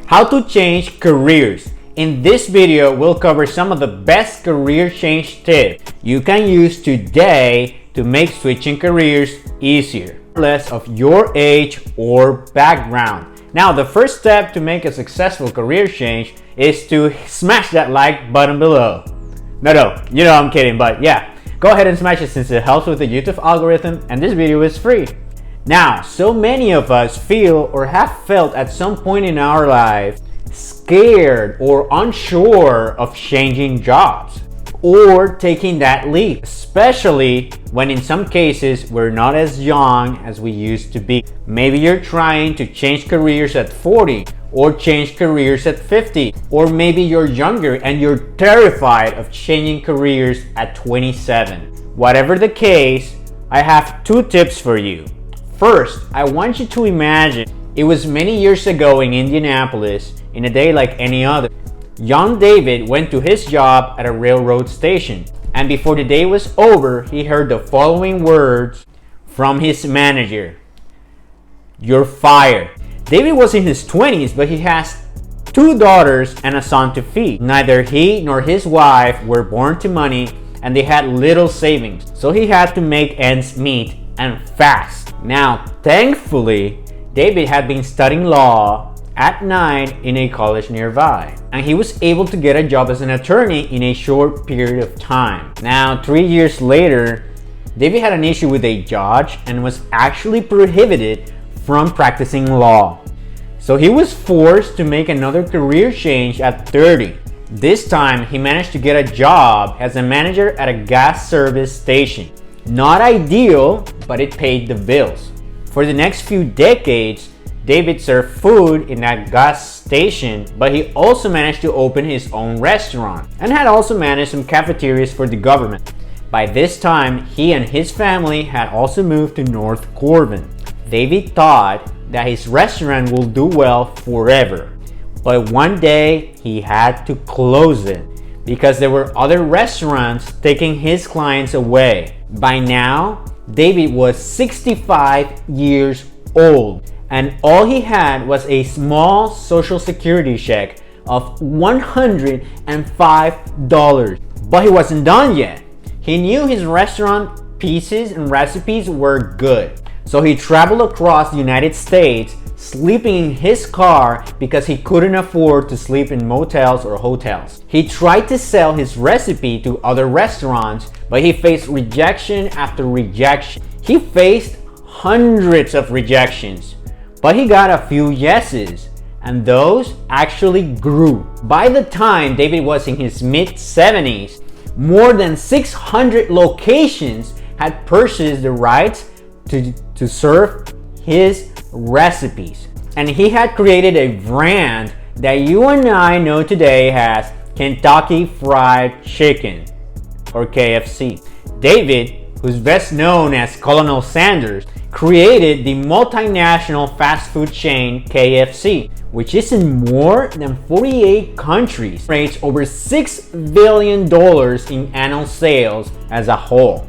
How to change careers. In this video, we'll cover some of the best career change tips you can use today to make switching careers easier, regardless of your age or background. Now, the first step to make a successful career change is to smash that like button below. No, you know I'm kidding, but yeah, go ahead and smash it since it helps with the YouTube algorithm and this video is free. Now, so many of us feel or have felt at some point in our life scared or unsure of changing jobs or taking that leap, especially when in some cases we're not as young as we used to be. Maybe you're trying to change careers at 40 or change careers at 50, or maybe you're younger and you're terrified of changing careers at 27. Whatever the case, I have two tips for you. First, I want you to imagine it was many years ago in Indianapolis, in a day like any other. Young David went to his job at a railroad station, and before the day was over, he heard the following words from his manager: "You're fired." David was in his 20s, but he has two daughters and a son to feed. Neither he nor his wife were born to money, and they had little savings, so he had to make ends meet and fast. Now, thankfully, David had been studying law at night in a college nearby, and he was able to get a job as an attorney in a short period of time. Now, 3 years later, David had an issue with a judge and was actually prohibited from practicing law. So he was forced to make another career change at 30. This time, he managed to get a job as a manager at a gas service station. Not ideal, but it paid the bills. For the next few decades, David served food in that gas station, but he also managed to open his own restaurant and had also managed some cafeterias for the government. By this time, he and his family had also moved to North Corbin. David thought that his restaurant will do well forever, but one day he had to close it because there were other restaurants taking his clients away. By now, David was 65 years old, and all he had was a small social security check of $105. But he wasn't done yet. He knew his restaurant pieces and recipes were good, so he traveled across the United States, sleeping in his car because he couldn't afford to sleep in motels or hotels. He tried to sell his recipe to other restaurants, but he faced rejection after rejection. He faced hundreds of rejections, but he got a few yeses, and those actually grew. By the time David was in his mid-70s, more than 600 locations had purchased the rights to serve his recipes, and he had created a brand that you and I know today as Kentucky Fried Chicken, or KFC. David, who's best known as Colonel Sanders, created the multinational fast food chain KFC, which is in more than 48 countries, rates over $6 billion in annual sales as a whole.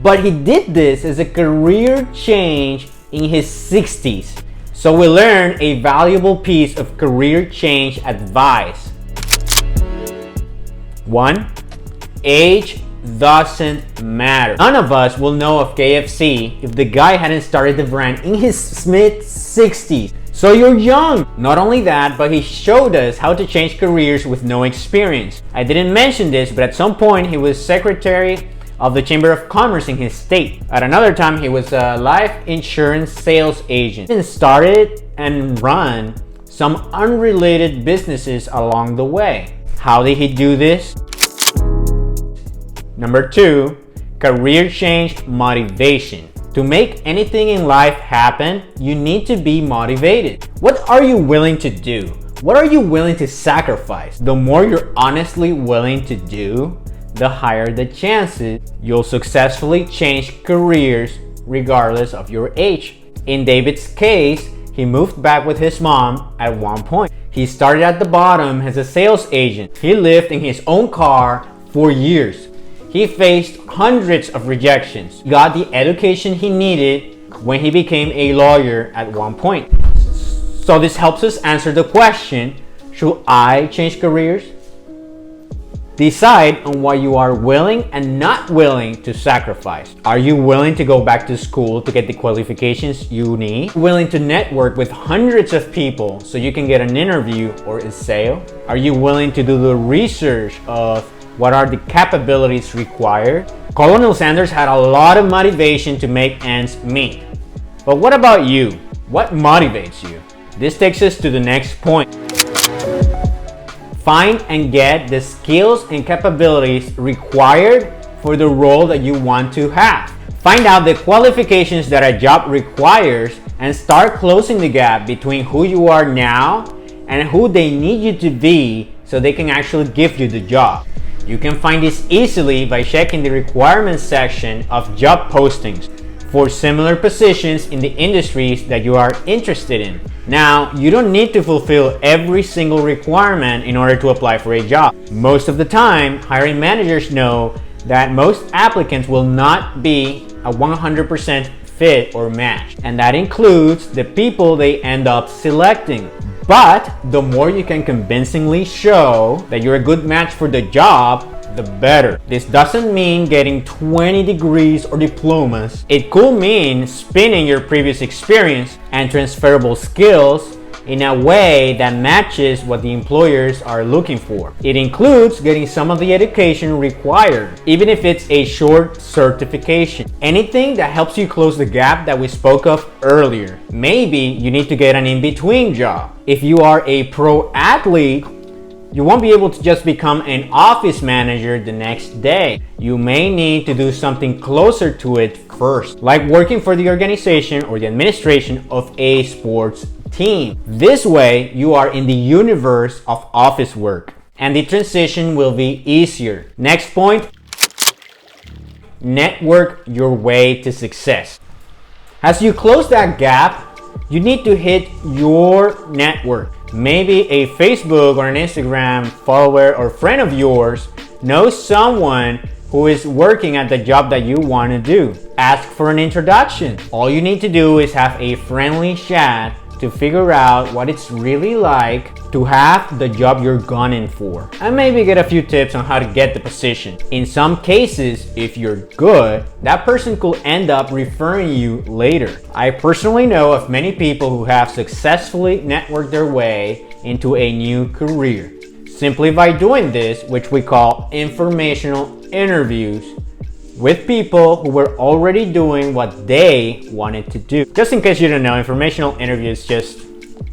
But he did this as a career change in his 60s. So we learned a valuable piece of career change advice. 1. Age doesn't matter. None of us will know of KFC if the guy hadn't started the brand in his mid-60s. So you're young. Not only that, but he showed us how to change careers with no experience. I didn't mention this, but at some point he was secretary of the Chamber of Commerce in his state. At another time, he was a life insurance sales agent and started and run some unrelated businesses along the way. How did he do this? Number 2, career change motivation. To make anything in life happen, you need to be motivated. What are you willing to do? What are you willing to sacrifice? The more you're honestly willing to do, the higher the chances you'll successfully change careers regardless of your age. In David's case, he moved back with his mom at one point. He started at the bottom as a sales agent. He lived in his own car for years. He faced hundreds of rejections. He got the education he needed when he became a lawyer at one point. So this helps us answer the question, should I change careers? Decide on what you are willing and not willing to sacrifice. Are you willing to go back to school to get the qualifications you need? Willing to network with hundreds of people so you can get an interview or a sale? Are you willing to do the research of what are the capabilities required? Colonel Sanders had a lot of motivation to make ends meet. But what about you? What motivates you? This takes us to the next point. Find and get the skills and capabilities required for the role that you want to have. Find out the qualifications that a job requires and start closing the gap between who you are now and who they need you to be so they can actually give you the job. You can find this easily by checking the requirements section of job postings for similar positions in the industries that you are interested in. Now, you don't need to fulfill every single requirement in order to apply for a job. Most of the time, hiring managers know that most applicants will not be a 100% fit or match, and that includes the people they end up selecting. But the more you can convincingly show that you're a good match for the job, the better. This doesn't mean getting 20 degrees or diplomas. It could mean spinning your previous experience and transferable skills in a way that matches what the employers are looking for. It includes getting some of the education required, even if it's a short certification. Anything that helps you close the gap that we spoke of earlier. Maybe you need to get an in-between job. If you are a pro athlete, you won't be able to just become an office manager the next day. You may need to do something closer to it first, like working for the organization or the administration of a sports team. This way, you are in the universe of office work, and the transition will be easier. Next point, network your way to success. As you close that gap, you need to hit your network. Maybe a Facebook or an Instagram follower or friend of yours knows someone who is working at the job that you want to do. Ask for an introduction. All you need to do is have a friendly chat to figure out what it's really like to have the job you're gunning for, and maybe get a few tips on how to get the position. In some cases, if you're good, that person could end up referring you later. I personally know of many people who have successfully networked their way into a new career simply by doing this, which we call informational interviews, with people who were already doing what they wanted to do. Just in case you don't know, informational interview is just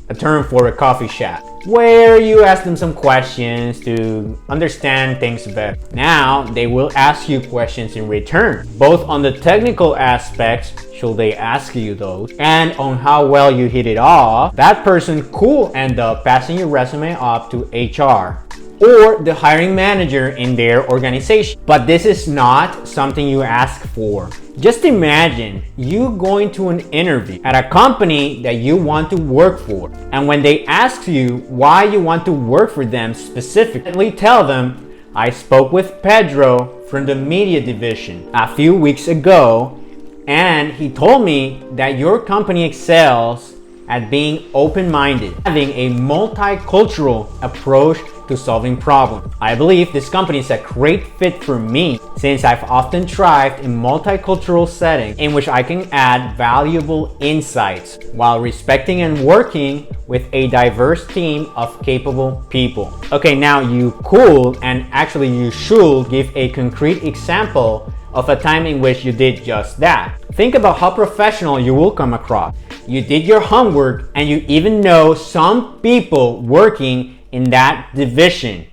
a term for a coffee chat, where you ask them some questions to understand things better. Now, they will ask you questions in return, both on the technical aspects, should they ask you those, and on how well you hit it off. That person could end up passing your resume up to HR or the hiring manager in their organization. But this is not something you ask for. Just imagine you going to an interview at a company that you want to work for, and when they ask you why you want to work for them specifically, tell them, I spoke with Pedro from the media division a few weeks ago, and he told me that your company excels at being open-minded, having a multicultural approach to solving problems. I believe this company is a great fit for me, since I've often thrived in multicultural settings in which I can add valuable insights while respecting and working with a diverse team of capable people. Okay, now you could, and actually you should, give a concrete example of a time in which you did just that. Think about how professional you will come across. You did your homework, and you even know some people working in that division.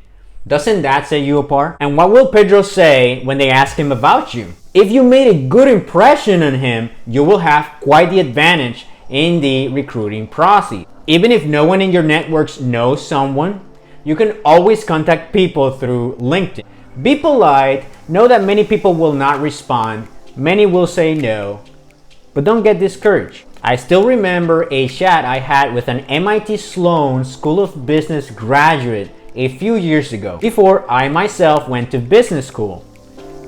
Doesn't that set you apart? And what will Pedro say when they ask him about you? If you made a good impression on him, you will have quite the advantage in the recruiting process. Even if no one in your networks knows someone, you can always contact people through LinkedIn. Be polite, know that many people will not respond, many will say no, but don't get discouraged. I still remember a chat I had with an MIT Sloan School of Business graduate a few years ago, before I myself went to business school.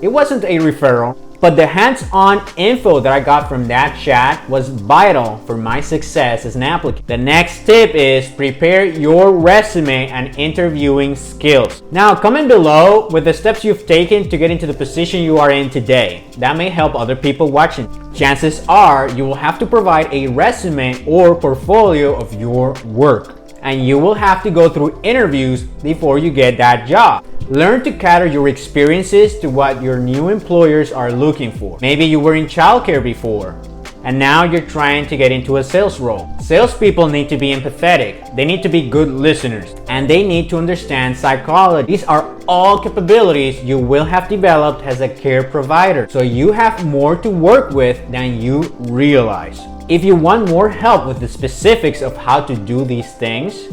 It wasn't a referral, But the hands-on info that I got from that chat was vital for my success as an applicant. The next tip is prepare your resume and interviewing skills. Now, comment below with the steps you've taken to get into the position you are in today. That may help other people watching. Chances are you will have to provide a resume or portfolio of your work, and you will have to go through interviews before you get that job. Learn to cater your experiences to what your new employers are looking for. Maybe you were in childcare before, and now you're trying to get into a sales role. Salespeople need to be empathetic, they need to be good listeners, and they need to understand psychology. These are all capabilities you will have developed as a care provider, so you have more to work with than you realize. If you want more help with the specifics of how to do these things,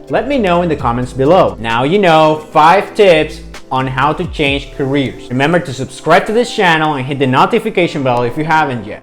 let me know in the comments below. Now you know 5 tips on how to change careers. Remember to subscribe to this channel and hit the notification bell if you haven't yet.